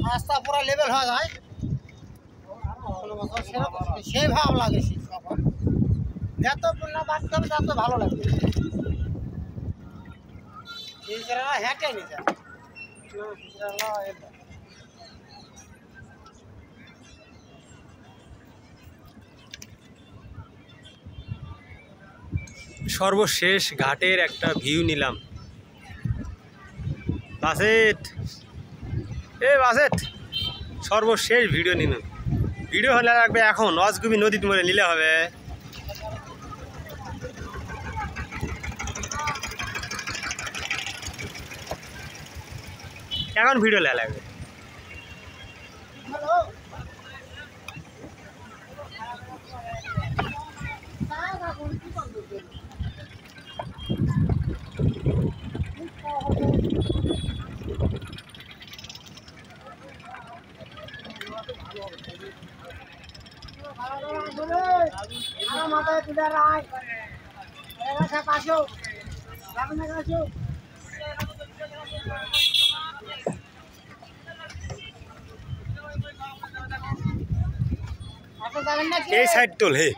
রাস্তা পুরো লেভেল হয়ে যায় সেই ভাব লাগে যত পুরনা বাড়তে হবে তত ভালো লাগবে হেঁটে নিতে সর্বশেষ ঘাটের একটা ভিউ নিলাম। বাসেট বাসেট সর্বশেষ ভিডিও নিলাম। ভিডিও হলে লাগবে এখন অজগুবি নদীতে মরে নিলে হবে। এখন ভিডিও লেয়া লাগবে। এই সাইড তোল হে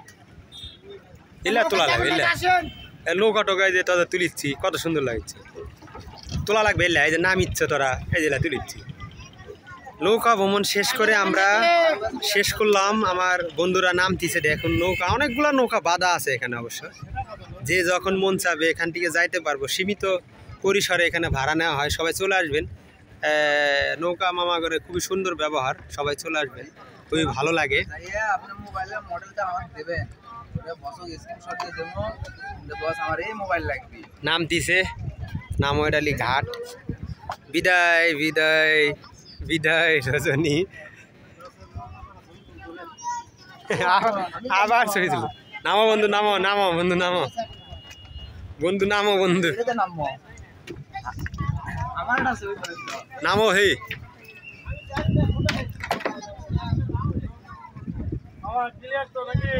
এলা তোলা লাগবে নৌকা টোকায় যে তোদের তুলিচ্ছি কত সুন্দর লাগছে। তোলা লাগবে এলা এই যে নামিচ্ছে তোরা এই যে তুলিচ্ছি। নৌকা ভ্রমণ শেষ করে আমরা শেষ করলাম। আমার বন্ধুরা নামতিছে দেখুন নৌকা অনেকগুলো নৌকা বাঁধা আছে এখানে। অবশ্য যে যখন মন চাবে এখান থেকে যাইতে পারবো। সীমিত পরিসরে এখানে ভাড়া নেওয়া হয়। সবাই চলে আসবেন। নৌকা মামা করে খুবই সুন্দর ব্যবহার। সবাই চলে আসবেন, খুবই ভালো লাগে। নামতিছে নামোডালি ঘাট। বিদায় বিদায় বিদায় রজনী। আবার ছবি তুলো। নামো বন্ধু নামো, নামো বন্ধু নামো, বন্ধু নামো, বন্ধু নামো হে। ক্লিয়ার তো নাকি?